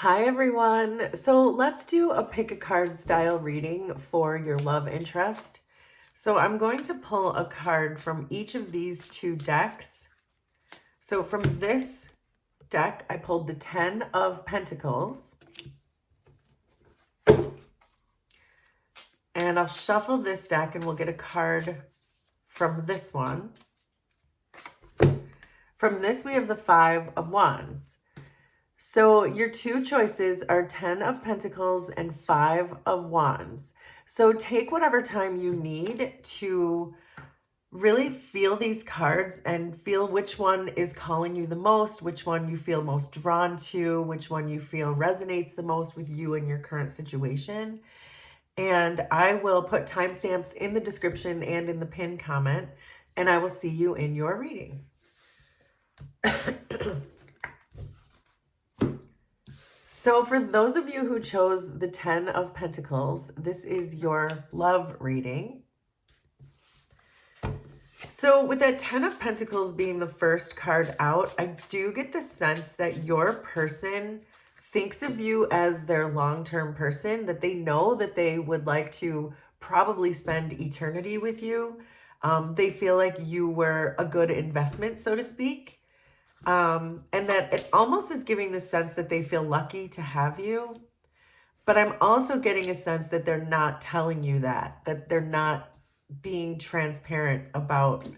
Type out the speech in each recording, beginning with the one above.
Hi everyone. So let's do a pick a card style reading for your love interest. So I'm going to pull a card from each of these two decks. So from this deck, I pulled the 10 of Pentacles. And I'll shuffle this deck and we'll get a card from this one. From this, we have the 5 of Wands. So your two choices are 10 of Pentacles and 5 of Wands. So take whatever time you need to really feel these cards and feel which one is calling you the most, which one you feel most drawn to, which one you feel resonates the most with you and your current situation. And I will put timestamps in the description and in the pinned comment, and I will see you in your reading. So for those of you who chose the 10 of Pentacles, this is your love reading. So with that 10 of Pentacles being the first card out, I do get the sense that your person thinks of you as their long-term person, that they know that they would like to probably spend eternity with you. They feel like you were a good investment, so to speak. And that it almost is giving the sense that they feel lucky to have you. But I'm also getting a sense that they're not telling you that they're not being transparent about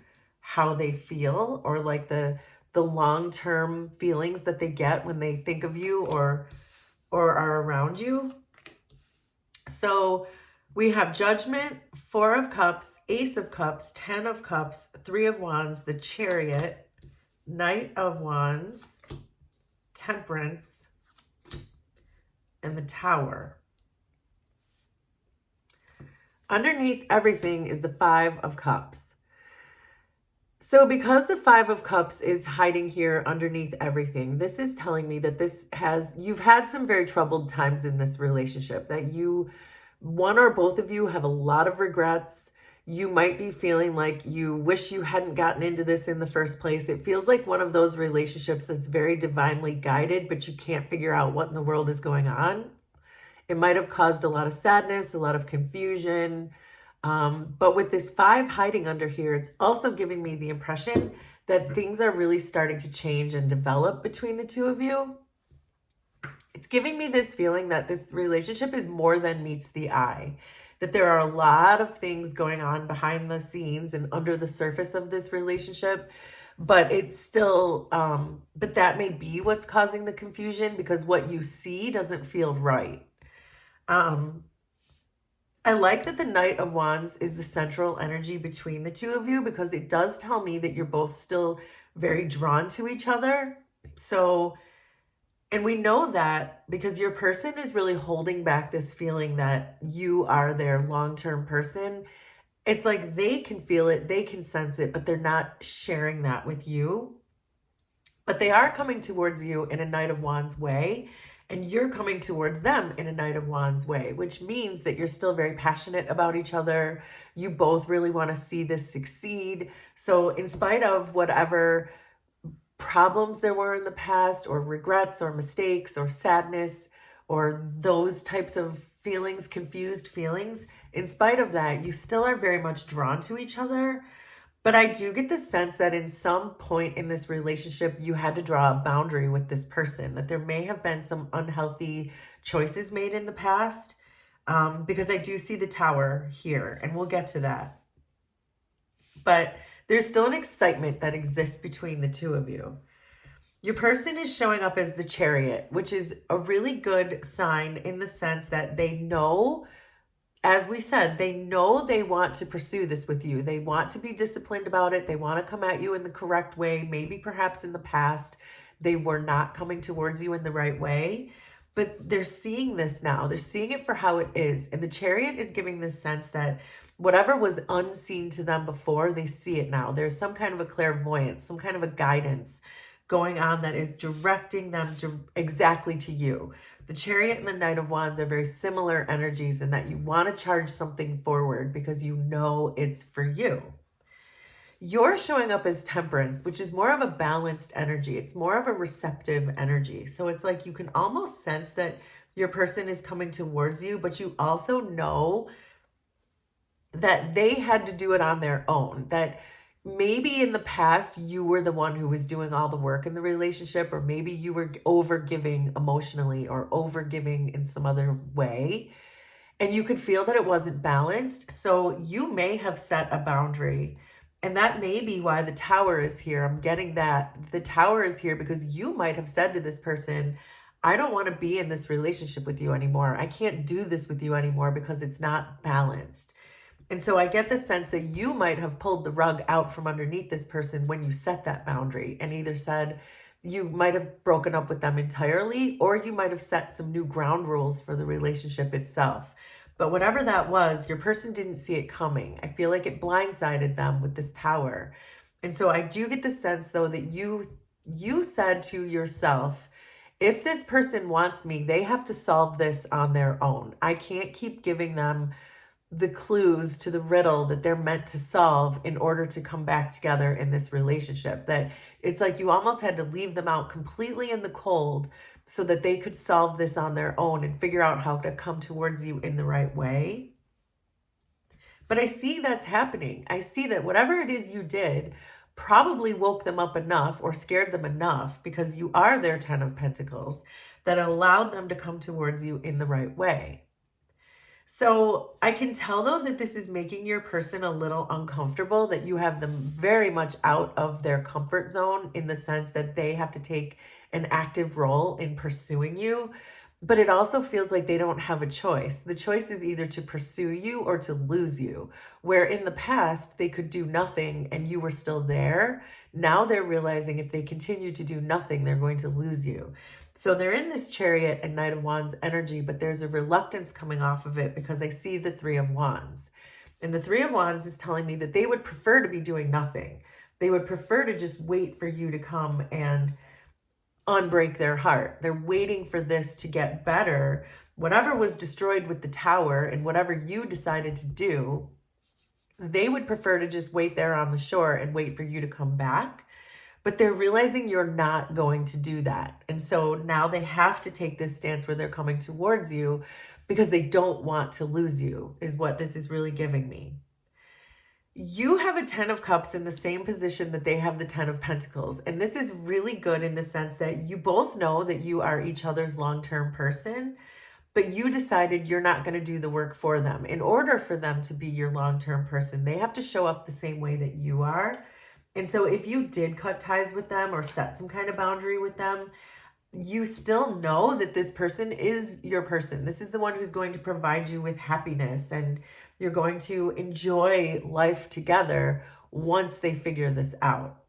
how they feel, or like the long-term feelings that they get when they think of you or are around you. So we have Judgment, 4 of Cups, Ace of Cups, 10 of Cups, 3 of Wands, the Chariot, Knight of Wands, Temperance, and the Tower. Underneath everything is the 5 of Cups. So because the 5 of Cups is hiding here underneath everything, this is telling me that you've had some very troubled times in this relationship, that one or both of you have a lot of regrets. You might be feeling like you wish you hadn't gotten into this in the first place. It feels like one of those relationships that's very divinely guided, but you can't figure out what in the world is going on. It might have caused a lot of sadness, a lot of confusion. But with this 5 hiding under here, it's also giving me the impression that things are really starting to change and develop between the two of you. It's giving me this feeling that this relationship is more than meets the eye, that there are a lot of things going on behind the scenes and under the surface of this relationship, but it's still, but that may be what's causing the confusion, because what you see doesn't feel right. I like that the Knight of Wands is the central energy between the two of you, because it does tell me that you're both still very drawn to each other. So, and we know that because your person is really holding back this feeling that you are their long-term person. It's like they can feel it, they can sense it, but they're not sharing that with you. But they are coming towards you in a Knight of Wands way, and you're coming towards them in a Knight of Wands way, which means that you're still very passionate about each other. You both really want to see this succeed. So in spite of whatever problems there were in the past, or regrets or mistakes or sadness or those types of feelings, confused feelings, in spite of that, you still are very much drawn to each other. But I do get the sense that in some point in this relationship, you had to draw a boundary with this person, that there may have been some unhealthy choices made in the past, because I do see the Tower here, and we'll get to that. But there's still an excitement that exists between the two of you. Your person is showing up as the Chariot, which is a really good sign in the sense that they know, as we said, they know they want to pursue this with you. They want to be disciplined about it. They want to come at you in the correct way. Maybe perhaps in the past, they were not coming towards you in the right way, but they're seeing this now. They're seeing it for how it is. And the Chariot is giving this sense that whatever was unseen to them before, they see it now. There's some kind of a clairvoyance, some kind of a guidance going on that is directing them exactly to you. The Chariot and the Knight of Wands are very similar energies in that you want to charge something forward because you know it's for you. You're showing up as Temperance, which is more of a balanced energy. It's more of a receptive energy. So it's like you can almost sense that your person is coming towards you, but you also know that they had to do it on their own. That maybe in the past you were the one who was doing all the work in the relationship, or maybe you were over giving emotionally or over giving in some other way. And you could feel that it wasn't balanced. So you may have set a boundary. And that may be why the tower is here. I'm getting that. The tower is here because you might have said to this person, I don't want to be in this relationship with you anymore. I can't do this with you anymore because it's not balanced. And so I get the sense that you might have pulled the rug out from underneath this person when you set that boundary and either said you might have broken up with them entirely, or you might have set some new ground rules for the relationship itself. But whatever that was, your person didn't see it coming. I feel like it blindsided them with this tower. And so I do get the sense though that you said to yourself, if this person wants me, they have to solve this on their own. I can't keep giving them the clues to the riddle that they're meant to solve in order to come back together in this relationship. That it's like you almost had to leave them out completely in the cold so that they could solve this on their own and figure out how to come towards you in the right way. But I see that's happening. I see that whatever it is you did probably woke them up enough or scared them enough, because you are their 10 of Pentacles, that allowed them to come towards you in the right way. So I can tell though that this is making your person a little uncomfortable, that you have them very much out of their comfort zone in the sense that they have to take an active role in pursuing you. But it also feels like they don't have a choice. The choice is either to pursue you or to lose you. Where in the past they could do nothing and you were still there. Now they're realizing if they continue to do nothing, they're going to lose you. So they're in this Chariot and Knight of Wands energy, but there's a reluctance coming off of it because I see the Three of Wands. And the Three of Wands is telling me that they would prefer to be doing nothing. They would prefer to just wait for you to come and unbreak their heart. They're waiting for this to get better. Whatever was destroyed with the tower and whatever you decided to do, they would prefer to just wait there on the shore and wait for you to come back. But they're realizing you're not going to do that. And so now they have to take this stance where they're coming towards you because they don't want to lose you, is what this is really giving me. You have a 10 of Cups in the same position that they have the 10 of Pentacles. And this is really good in the sense that you both know that you are each other's long-term person, but you decided you're not going to do the work for them. In order for them to be your long-term person, they have to show up the same way that you are. And so if you did cut ties with them or set some kind of boundary with them, you still know that this person is your person. This is the one who's going to provide you with happiness, and you're going to enjoy life together once they figure this out.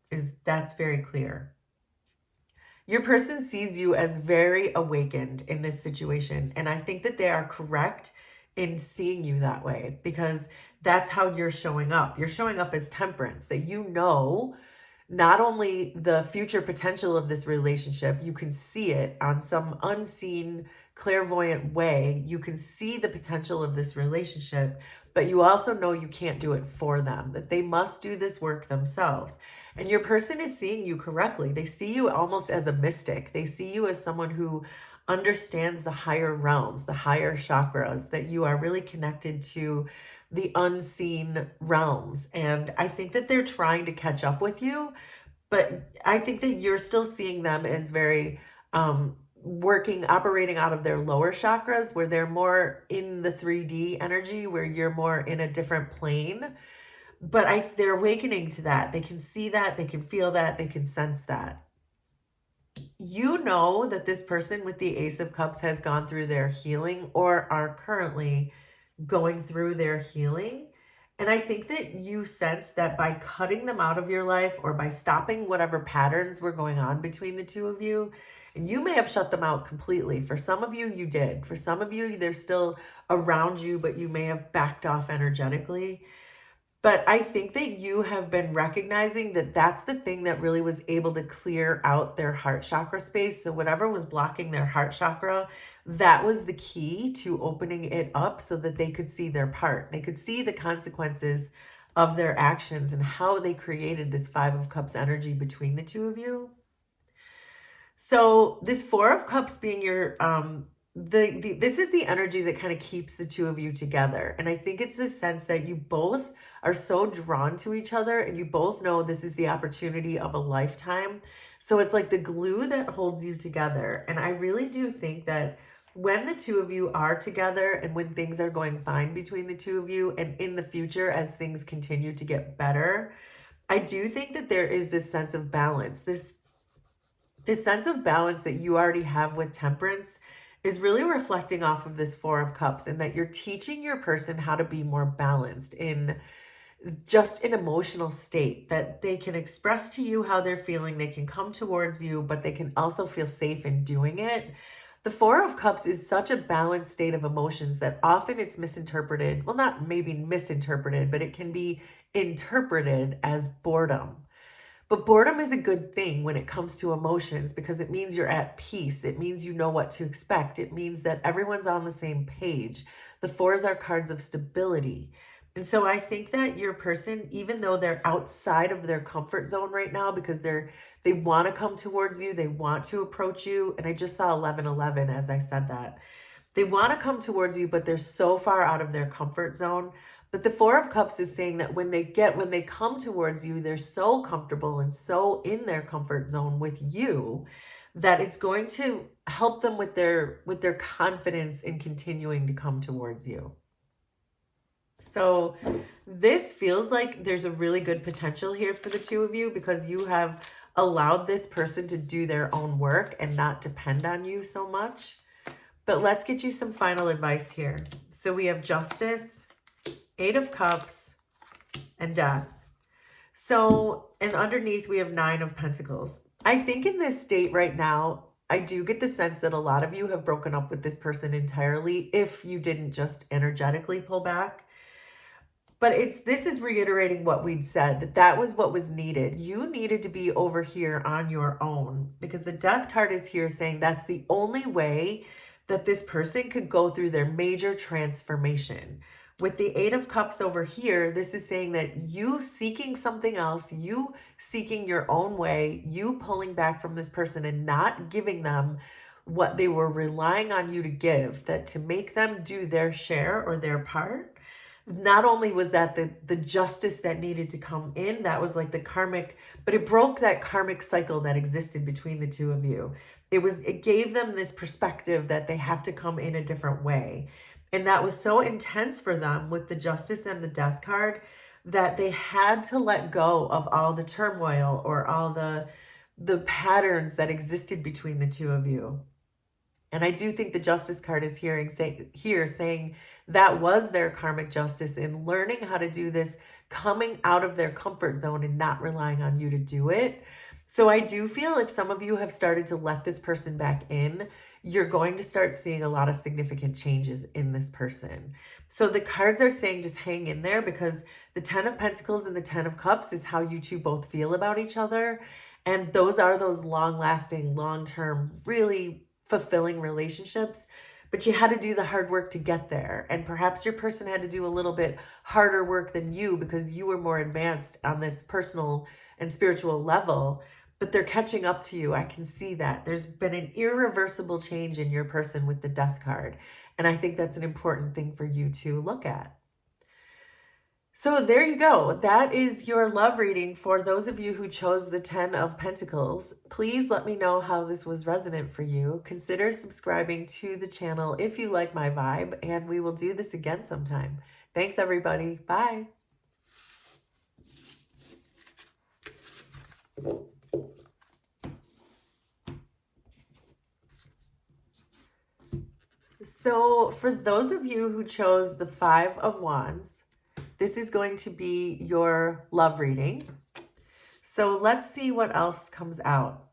That's very clear. Your person sees you as very awakened in this situation, and I think that they are correct in seeing you that way because that's how you're showing up. You're showing up as Temperance, that you know not only the future potential of this relationship, you can see it on some unseen, clairvoyant way. You can see the potential of this relationship, but you also know you can't do it for them, that they must do this work themselves. And your person is seeing you correctly. They see you almost as a mystic. They see you as someone who understands the higher realms, the higher chakras, that you are really connected to the unseen realms. And I think that they're trying to catch up with you, but I think that you're still seeing them as very operating out of their lower chakras, where they're more in the 3D energy, where you're more in a different plane. But they're awakening to that. They can see that, they can feel that, they can sense that. You know that this person with the Ace of Cups has gone through their healing or are currently going through their healing. And I think that you sense that by cutting them out of your life or by stopping whatever patterns were going on between the two of you, and you may have shut them out completely. For some of you, you did. For some of you, they're still around you, but you may have backed off energetically. But I think that you have been recognizing that that's the thing that really was able to clear out their heart chakra space. So whatever was blocking their heart chakra, that was the key to opening it up so that they could see their part. They could see the consequences of their actions and how they created this Five of Cups energy between the two of you. So this Four of Cups being your this is the energy that kind of keeps the two of you together. And I think it's this sense that you both are so drawn to each other and you both know this is the opportunity of a lifetime. So it's like the glue that holds you together. And I really do think that when the two of you are together and when things are going fine between the two of you and in the future as things continue to get better, I do think that there is this sense of balance, this sense of balance that you already have with Temperance is really reflecting off of this Four of Cups, and that you're teaching your person how to be more balanced in just an emotional state, that they can express to you how they're feeling, they can come towards you, but they can also feel safe in doing it. The Four of Cups is such a balanced state of emotions that often it's misinterpreted. Well, not maybe misinterpreted, but it can be interpreted as boredom. But boredom is a good thing when it comes to emotions because it means you're at peace. It means you know what to expect. It means that everyone's on the same page. The fours are cards of stability. And so I think that your person, even though they're outside of their comfort zone right now because they want to come towards you, they want to approach you. And I just saw 1111 as I said that. They want to come towards you, but they're so far out of their comfort zone. But the Four of Cups is saying that when they come towards you, they're so comfortable and so in their comfort zone with you that it's going to help them with their confidence in continuing to come towards you. So this feels like there's a really good potential here for the two of you because you have allowed this person to do their own work and not depend on you so much. But let's get you some final advice here. So we have Justice, Eight of Cups, and Death. So, and underneath we have Nine of Pentacles. I think in this state right now, I do get the sense that a lot of you have broken up with this person entirely if you didn't just energetically pull back. But this is reiterating what we'd said, that was what was needed. You needed to be over here on your own because the Death card is here saying that's the only way that this person could go through their major transformation. With the Eight of Cups over here, this is saying that you seeking something else, you seeking your own way, you pulling back from this person and not giving them what they were relying on you to give, that to make them do their share or their part. Not only was that the justice that needed to come in, that was like the karmic, but it broke that karmic cycle that existed between the two of you. It gave them this perspective that they have to come in a different way. And that was so intense for them with the Justice and the Death card that they had to let go of all the turmoil or all the patterns that existed between the two of you. And I do think the Justice card is here saying that was their karmic justice in learning how to do this, coming out of their comfort zone and not relying on you to do it. So I do feel if some of you have started to let this person back in, you're going to start seeing a lot of significant changes in this person. So the cards are saying just hang in there because the Ten of Pentacles and the Ten of Cups is how you two both feel about each other. And those are those long-lasting, long-term, really fulfilling relationships. But you had to do the hard work to get there. And perhaps your person had to do a little bit harder work than you because you were more advanced on this personal and spiritual level. But they're catching up to you. I can see that. There's been an irreversible change in your person with the Death card. And I think that's an important thing for you to look at. So there you go. That is your love reading for those of you who chose the 10 of Pentacles. Please let me know how this was resonant for you. Consider subscribing to the channel if you like my vibe, and we will do this again sometime. Thanks, everybody. Bye. So for those of you who chose the Five of Wands, this is going to be your love reading. So let's see what else comes out.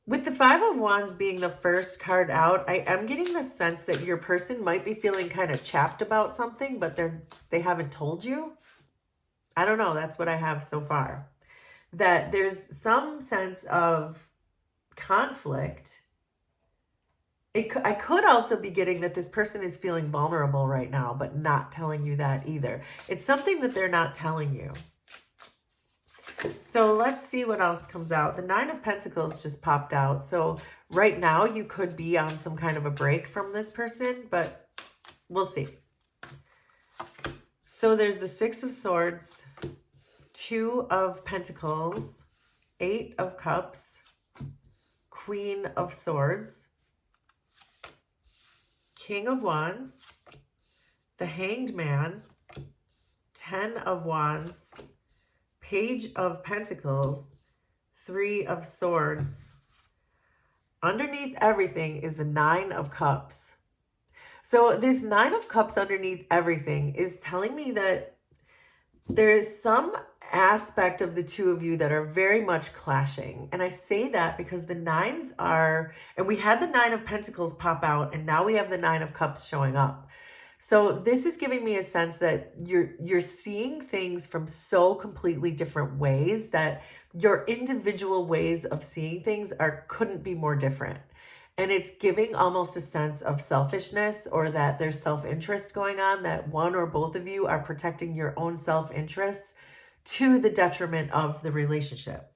With the Five of Wands being the first card out, I am getting the sense that your person might be feeling kind of chapped about something, but they haven't told you. I don't know. That's what I have so far. That there's some sense of conflict I could also be getting that this person is feeling vulnerable right now, but not telling you that either. It's something that they're not telling you. So let's see what else comes out. The Nine of Pentacles just popped out. So right now you could be on some kind of a break from this person, but we'll see. So there's the Six of Swords, Two of Pentacles, Eight of Cups, Queen of Swords, King of Wands, the Hanged Man, 10 of Wands, Page of Pentacles, Three of Swords. Underneath everything is the Nine of Cups. So this Nine of Cups underneath everything is telling me that there is some aspect of the two of you that are very much clashing. And I say that because the nines are, and we had the Nine of Pentacles pop out, and now we have the Nine of Cups showing up. So this is giving me a sense that you're seeing things from so completely different ways that your individual ways of seeing things couldn't be more different. And it's giving almost a sense of selfishness, or that there's self-interest going on, that one or both of you are protecting your own self-interests to the detriment of the relationship.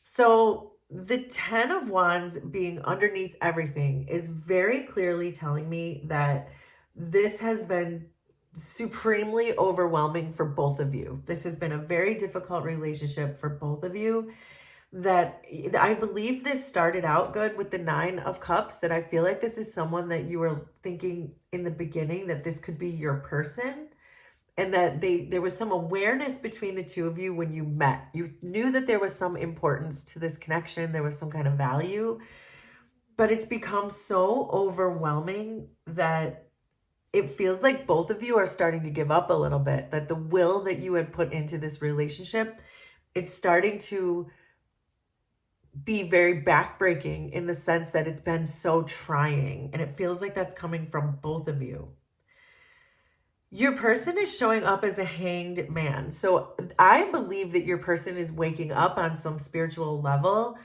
So the 10 of Wands being underneath everything is very clearly telling me that this has been supremely overwhelming for both of you. This has been a very difficult relationship for both of you. That I believe this started out good with the Nine of Cups, that I feel like this is someone that you were thinking in the beginning that this could be your person, and that there was some awareness between the two of you when you met. You knew that there was some importance to this connection, there was some kind of value, but it's become so overwhelming that it feels like both of you are starting to give up a little bit, that the will that you had put into this relationship, it's starting to be very backbreaking in the sense that it's been so trying, and it feels like that's coming from both of you. Your person is showing up as a hanged man. So I believe that your person is waking up on some spiritual level,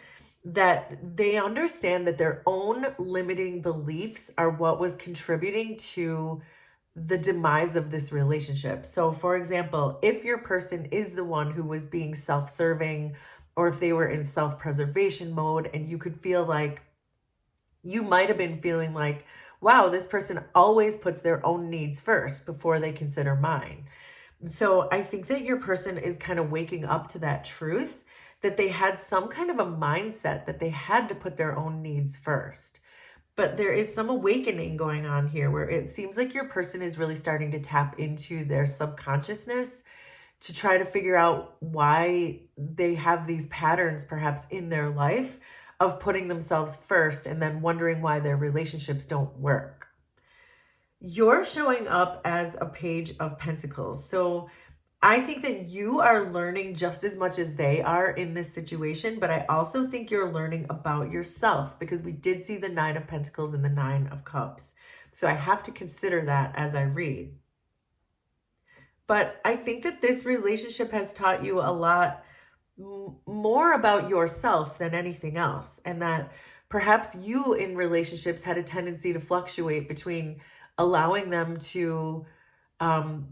that they understand that their own limiting beliefs are what was contributing to the demise of this relationship. So for example, if your person is the one who was being self-serving, or if they were in self-preservation mode, and you could feel like, you might have been feeling like, wow, this person always puts their own needs first before they consider mine. So I think that your person is kind of waking up to that truth, that they had some kind of a mindset that they had to put their own needs first. But there is some awakening going on here, where it seems like your person is really starting to tap into their subconsciousness to try to figure out why they have these patterns perhaps in their life of putting themselves first and then wondering why their relationships don't work. You're showing up as a Page of Pentacles. So I think that you are learning just as much as they are in this situation, but I also think you're learning about yourself, because we did see the Nine of Pentacles and the Nine of Cups. So I have to consider that as I read. But I think that this relationship has taught you a lot more about yourself than anything else. And that perhaps you in relationships had a tendency to fluctuate between allowing them to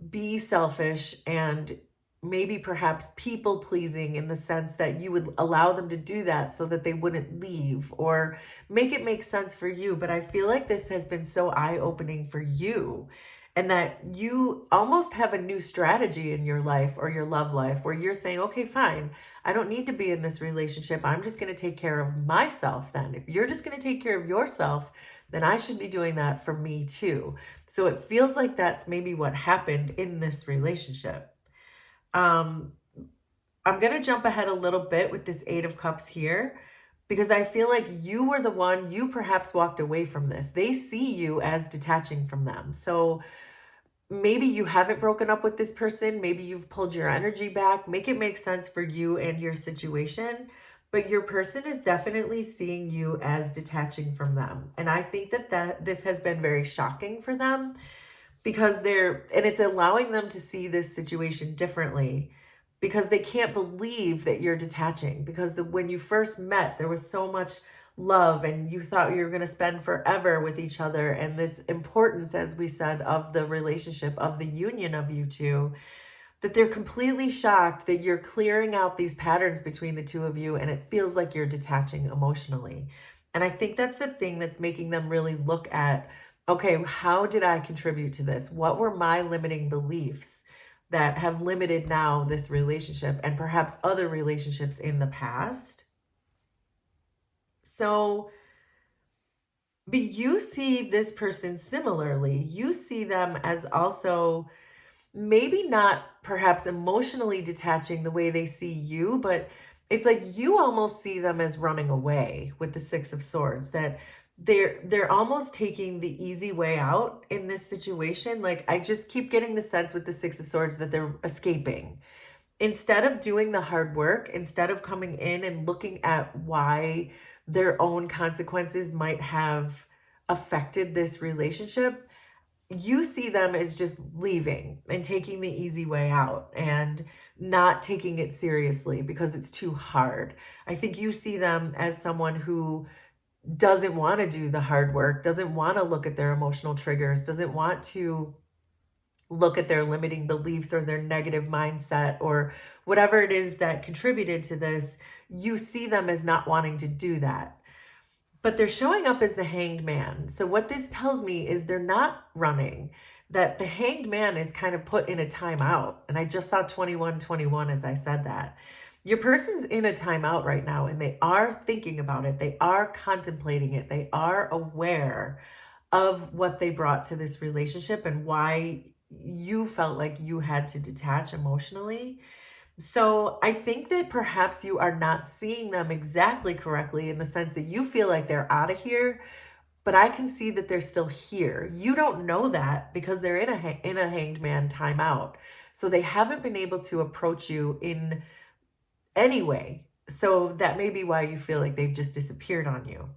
be selfish and maybe perhaps people pleasing, in the sense that you would allow them to do that so that they wouldn't leave, or make it make sense for you. But I feel like this has been so eye-opening for you, and that you almost have a new strategy in your life or your love life, where you're saying, okay, fine, I don't need to be in this relationship. I'm just going to take care of myself then. If you're just going to take care of yourself, then I should be doing that for me too. So it feels like that's maybe what happened in this relationship. I'm going to jump ahead a little bit with this Eight of Cups here, because I feel like you were the one, you perhaps walked away from this. They see you as detaching from them. So maybe you haven't broken up with this person. Maybe you've pulled your energy back. Make it make sense for you and your situation. But your person is definitely seeing you as detaching from them. And I think that this has been very shocking for them, because it's allowing them to see this situation differently, because they can't believe that you're detaching, because when you first met, there was so much love, and you thought you were going to spend forever with each other, and this importance, as we said, of the relationship, of the union of you two, that they're completely shocked that you're clearing out these patterns between the two of you, and it feels like you're detaching emotionally. And I think that's the thing that's making them really look at, okay, how did I contribute to this? What were my limiting beliefs that have limited now this relationship and perhaps other relationships in the past? So, but you see this person similarly. You see them as also maybe not perhaps emotionally detaching the way they see you, but it's like you almost see them as running away with the Six of Swords, that they're almost taking the easy way out in this situation. Like, I just keep getting the sense with the Six of Swords that they're escaping. Instead of doing the hard work, instead of coming in and looking at why their own consequences might have affected this relationship, you see them as just leaving and taking the easy way out and not taking it seriously because it's too hard. I think you see them as someone who doesn't want to do the hard work, doesn't want to look at their emotional triggers, doesn't want to look at their limiting beliefs or their negative mindset or whatever it is that contributed to this. You see them as not wanting to do that. But they're showing up as the hanged man. So what this tells me is they're not running, that the hanged man is kind of put in a timeout. And I just saw 2121 as I said that. Your person's in a timeout right now, and they are thinking about it. They are contemplating it. They are aware of what they brought to this relationship and why you felt like you had to detach emotionally. So I think that perhaps you are not seeing them exactly correctly in the sense that you feel like they're out of here, but I can see that they're still here. You don't know that because they're in a hanged man timeout. So they haven't been able to approach you in any way. So that may be why you feel like they've just disappeared on you.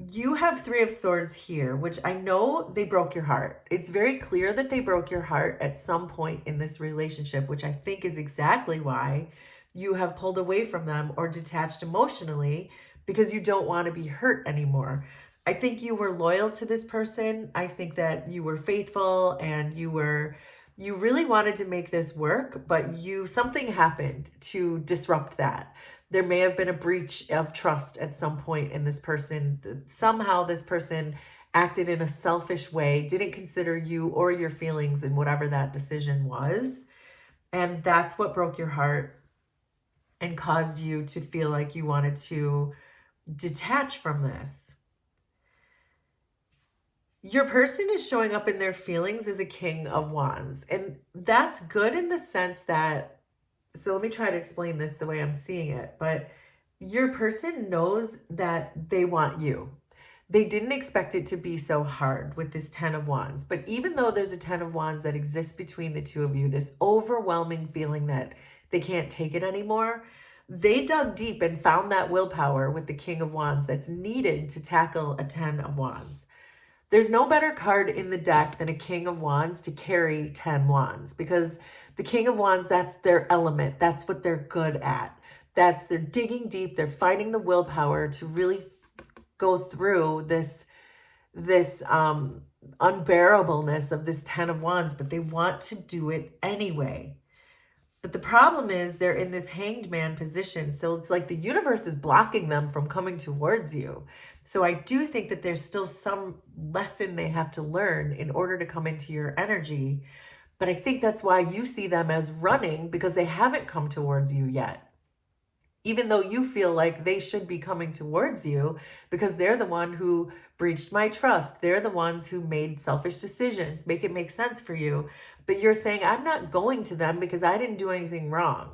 You have Three of Swords here, which I know they broke your heart. It's very clear that they broke your heart at some point in this relationship, which I think is exactly why you have pulled away from them or detached emotionally, because you don't want to be hurt anymore. I think you were loyal to this person. I think that you were faithful and you really wanted to make this work, but something happened to disrupt that. There may have been a breach of trust at some point in this person. Somehow this person acted in a selfish way, didn't consider you or your feelings in whatever that decision was. And that's what broke your heart and caused you to feel like you wanted to detach from this. Your person is showing up in their feelings as a King of Wands. And that's good in the sense that, so let me try to explain this the way I'm seeing it. But your person knows that they want you. They didn't expect it to be so hard with this 10 of Wands. But even though there's a 10 of Wands that exists between the two of you, this overwhelming feeling that they can't take it anymore, they dug deep and found that willpower with the King of Wands that's needed to tackle a 10 of Wands. There's no better card in the deck than a King of Wands to carry 10 Wands, because the King of Wands, that's their element. That's what they're good at. They're digging deep. They're finding the willpower to really go through this unbearableness of this 10 of Wands, but they want to do it anyway. But the problem is they're in this hanged man position. So it's like the universe is blocking them from coming towards you. So I do think that there's still some lesson they have to learn in order to come into your energy. But I think that's why you see them as running, because they haven't come towards you yet. Even though you feel like they should be coming towards you because they're the one who breached my trust. They're the ones who made selfish decisions, make it make sense for you. But you're saying, I'm not going to them because I didn't do anything wrong.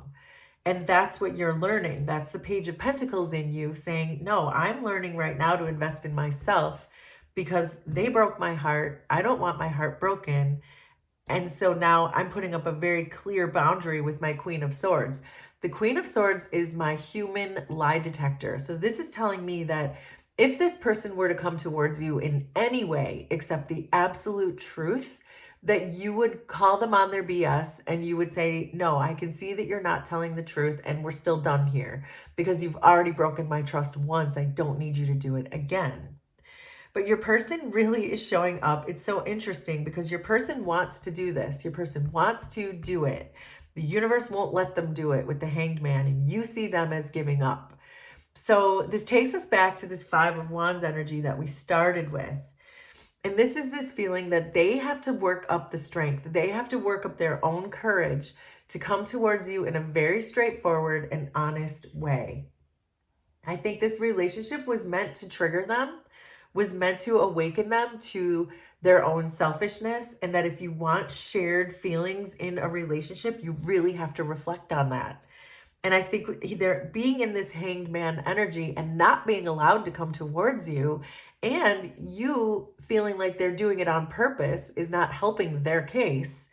And that's what you're learning. That's the Page of Pentacles in you saying, no, I'm learning right now to invest in myself because they broke my heart. I don't want my heart broken. And so now I'm putting up a very clear boundary with my Queen of Swords. The Queen of Swords is my human lie detector. So this is telling me that if this person were to come towards you in any way except the absolute truth, that you would call them on their BS and you would say, no, I can see that you're not telling the truth and we're still done here because you've already broken my trust once. I don't need you to do it again. But your person really is showing up. It's so interesting because your person wants to do this. Your person wants to do it. The universe won't let them do it with the Hanged Man, and you see them as giving up. So this takes us back to this Five of Wands energy that we started with. And this is this feeling that they have to work up the strength. They have to work up their own courage to come towards you in a very straightforward and honest way. I think this relationship was meant to trigger them, was meant to awaken them to their own selfishness, and that if you want shared feelings in a relationship, you really have to reflect on that. And I think they're being in this Hanged Man energy and not being allowed to come towards you, and you feeling like they're doing it on purpose is not helping their case.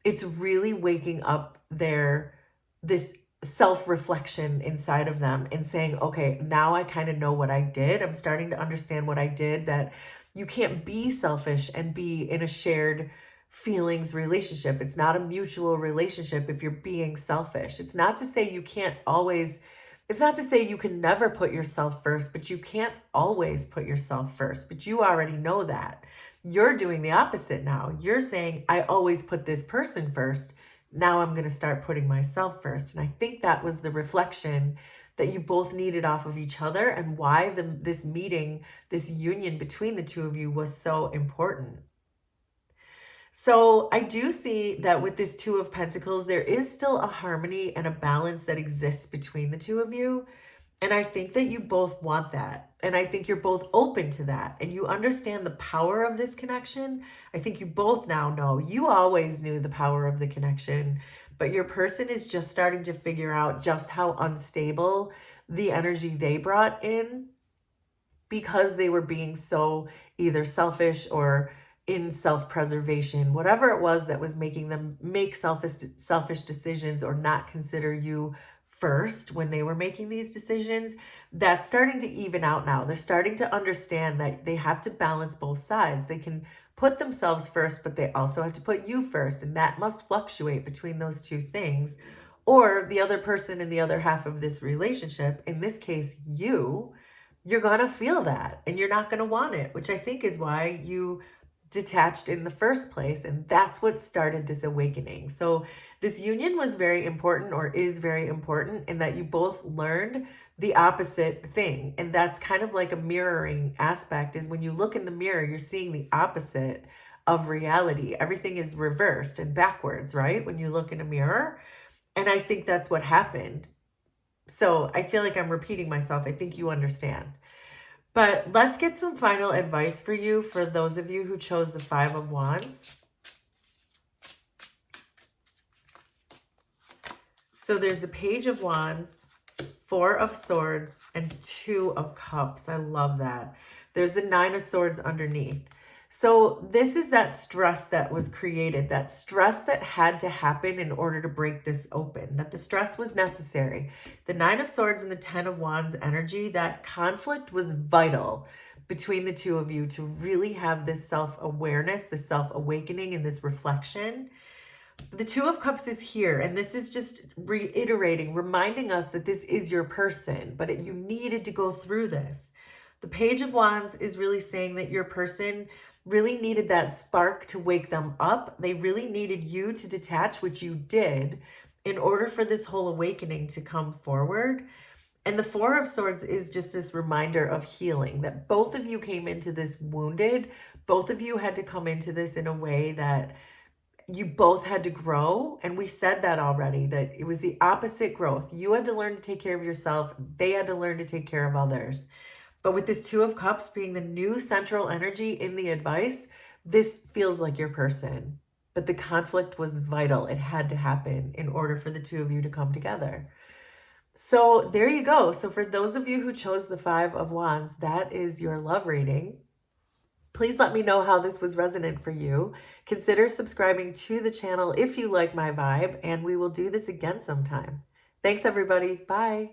It's really waking up this self-reflection inside of them and saying, okay, now I kind of know what I did. I'm starting to understand what I did, that you can't be selfish and be in a shared feelings relationship. It's not a mutual relationship if you're being selfish. It's not to say you can't always, it's not to say you can never put yourself first, but you can't always put yourself first. But you already know that. You're doing the opposite now. You're saying, I always put this person first. Now I'm going to start putting myself first. And I think that was the reflection that you both needed off of each other, and why this meeting, this union between the two of you was so important. So I do see that with this Two of Pentacles, there is still a harmony and a balance that exists between the two of you. And I think that you both want that. And I think you're both open to that. And you understand the power of this connection. I think you both now know. You always knew the power of the connection, but your person is just starting to figure out just how unstable the energy they brought in, because they were being so either selfish or in self-preservation, whatever it was that was making them make selfish decisions or not consider you first when they were making these decisions. That's starting to even out now. They're starting to understand that they have to balance both sides. They can put themselves first, but they also have to put you first. And that must fluctuate between those two things. Or the other person in the other half of this relationship, in this case, you're going to feel that and you're not going to want it, which I think is why you detached in the first place. And that's what started this awakening. So this union was very important, or is very important, in that you both learned the opposite thing. And that's kind of like a mirroring aspect, is when you look in the mirror, you're seeing the opposite of reality. Everything is reversed and backwards, right? When you look in a mirror. And I think that's what happened. So I feel like I'm repeating myself. I think you understand. But let's get some final advice for you, for those of you who chose the Five of Wands. So there's the Page of Wands, Four of Swords, and Two of Cups. I love that. There's the Nine of Swords underneath. So this is that stress that was created, that stress that had to happen in order to break this open, that the stress was necessary. The Nine of Swords and the Ten of Wands energy, that conflict was vital between the two of you to really have this self-awareness, this self-awakening, and this reflection. The Two of Cups is here, and this is just reiterating, reminding us that this is your person, but you needed to go through this. The Page of Wands is really saying that your person really needed that spark to wake them up. They really needed you to detach, which you did, in order for this whole awakening to come forward. And the Four of Swords is just this reminder of healing, that both of you came into this wounded. Both of you had to come into this in a way that you both had to grow. And we said that already, that it was the opposite growth. You had to learn to take care of yourself. They had to learn to take care of others. But with this Two of Cups being the new central energy in the advice, this feels like your person. But the conflict was vital. It had to happen in order for the two of you to come together. So there you go. So for those of you who chose the Five of Wands, that is your love reading. Please let me know how this was resonant for you. Consider subscribing to the channel if you like my vibe, and we will do this again sometime. Thanks, everybody. Bye.